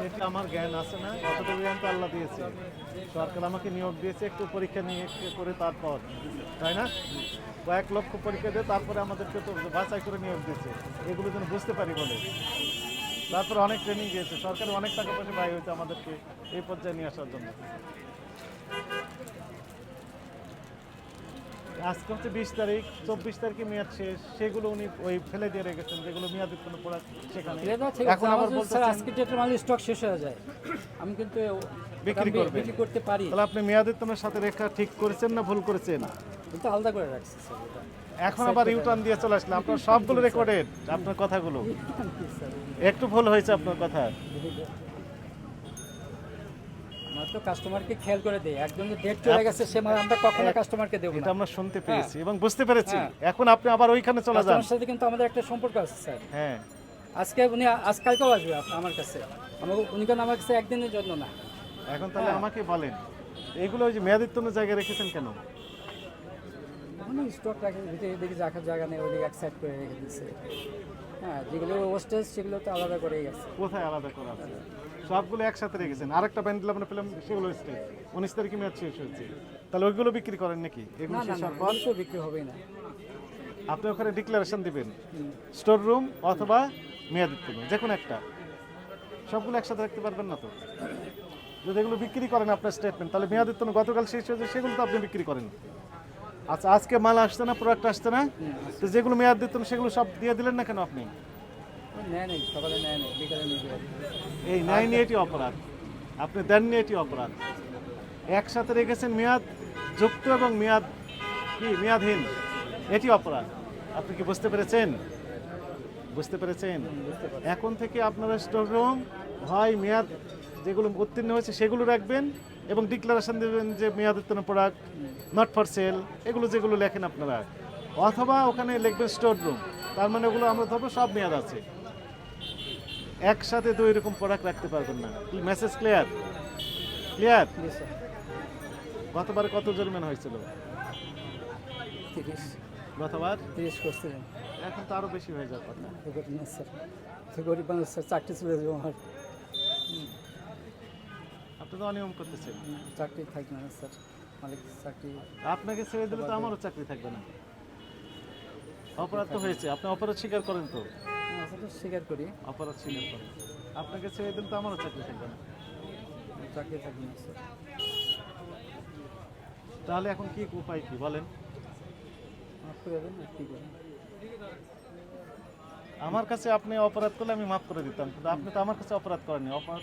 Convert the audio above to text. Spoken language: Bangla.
সেটা আমার জ্ঞান আছে না, অতটুকু জ্ঞান তো আল্লাহ দিয়েছে। সরকার আমাকে নিয়োগ দিয়েছে একটু পরীক্ষা নিয়ে করে, তারপর তাই না, কয়েক লক্ষ পরীক্ষা দিয়ে তারপরে আমাদেরকে তো বাছাই করে নিয়োগ দিয়েছে, এগুলো যেন বুঝতে পারি বলে। তারপরে অনেক ট্রেনিং দিয়েছে সরকার, অনেক টাকা পয়সা ব্যয় হয়েছে আমাদেরকে এই পর্যায়ে নিয়ে আসার জন্য। আজকে হচ্ছে 20 তারিখ, 24 তারিখে মেয়াদ শেষ, সেগুলো উনি ওই ফেলে দিয়ে রেখেছেন যেগুলো মেয়াদ উত্তীর্ণ প্রোডাক্ট সেখানে। এখন আবার বলছেন আজকে ডেটের মাল স্টক শেষ হয়ে যায়, আমি কিন্তু বিক্রি করবেন। বিক্রি করতে পারি, তাহলে আপনি মেয়াদ উত্তীর্ণের সাথে রেখা ঠিক করেছেন না ভুল করেছেন? কিন্তু আলাদা করে রাখছি স্যার এটা। এখন আবার ইউটার্ন দিয়ে চলে আসলে, আপনার সবগুলো রেকর্ডেড, আপনার কথাগুলো একটু ভুল হয়েছে আপনার কথা। আমরা তো কাস্টমারকে খেয়াল করে দেই, একদম ডেট চলে গেছে সে মাল আমরা কখনো কাস্টমারকে দেব এটা না। আমরা শুনতে পেরেছি এবং বুঝতে পেরেছি। হ্যাঁ। এখন আপনি আবার ওইখানে চলে যান। কাস্টমারের সাথে কিন্তু আমাদের একটা সম্পর্ক আছে স্যার। হ্যাঁ, আজকে উনি আজকালকেও আসবে আমার কাছে, উনি কেন আমার কাছে একদিনের জন্য না। এখন তাহলে আমাকে বলেন, এগুলো ওই যে মেয়াদ উত্তীর্ণ জায়গায় রেখেছেন কেন? উনি স্টক রাখে, ভিতরে দেখি রাখার জায়গা নেই, ওইদিকে এক সাইড করে রেখে দিচ্ছে। হ্যাঁ, যেগুলো ওয়েস্টেজ সেগুলো তো আলাদা করেই গেছে। কোথায় আলাদা করা আছে? সবগুলো একসাথে রেখেছেন। আরেকটা ব্যান্ডেল আমরা পেলাম, সেগুলো স্টেজ 19 তারিখে মেয়াদ শেষ হয়েছে। তাহলে ওইগুলো বিক্রি করেন নাকি? এগুলো না না শেষ না, হওয়ার পর ওগুলো তো বিক্রি হবেই না। আপনি ওখানে ডিক্লারেশন দিবেন, স্টোর রুম অথবা মেয়াদ উত্তীর্ণ, যে কোনো একটা। সবগুলো একসাথে রাখতে পারবেন না তো। যদি এগুলো বিক্রি করেন আপনার স্টেটমেন্ট, তাহলে মেয়াদ উত্তীর্ণ গতকাল শেষ হয়েছে সেগুলো তো আপনি বিক্রি করেন। আচ্ছা, আজকে মাল আসছে না, প্রোডাক্ট আসছে না, তো যেগুলো মেয়াদ উত্তীর্ণ সেগুলো সব দিয়ে দিলেন না কেন আপনি? নেয় নেই, সকালে নেয় নেই, বিকালে নিয়ে যাবে। এই নেয় নিয়ে এটি অপরাধ, আপনি দেননি এটি অপরাধ। একসাথে রেখেছেন মেয়াদ যুক্ত এবং মেয়াদ কি মেয়াদহীন, এটি অপরাধ। আপনি কি বুঝতে পেরেছেন? বুঝতে পেরেছেন? এখন থেকে আপনারা স্টোর রুম হয় মেয়াদ যেগুলো উত্তীর্ণ হয়েছে সেগুলো রাখবেন এবং ডিক্লারেশন দেবেন যে মেয়াদ উত্তীর্ণ প্রোডাক্ট নট ফর সেল, এগুলো যেগুলো লেখেন আপনারা, অথবা ওখানে লিখবেন স্টোর রুম, তার মানে ওগুলো আমরা ধরবো সব মেয়াদ আছে। একসাথে দুই রকম প্রোডাক্ট রাখতে পারবেন না। Message clear? ক্লিয়ার? জি স্যার। গতবার কত জরিমানা হয়েছিল? 30 গতবার 30 করছিলেন। এখন তো আরো বেশি হয়ে যাওয়ার কথা। এবার না স্যার, তো গরিব মানুষ স্যার, চাকরি চলে যাবো আমার। আপনি তো অনিয়ম করতেছেন। চাকরি থাকবে না স্যার, মালিক চাকরি। আপনাকে ছেড়ে দিলে তো আমারও চাকরি থাকবে না। অপরাধ তো হয়েছে, আপনি অপরাধ স্বীকার করেন তো? সেটা স্বীকার করি, অপরাধ স্বীকার করেন। আপনাকে ছেড়ে দিলে তো আমারও চাকরি থাকবে না। চাকরি থাকবে না স্যার। তাহলে এখন কি উপায় কি বলেন? মাফ করে দেন, আর কি করেন। আমার কাছে আপনি অপরাধ করলে আমি মাফ করে দিতাম, কিন্তু আপনি তো আমার কাছে অপরাধ করেননি। অপরাধ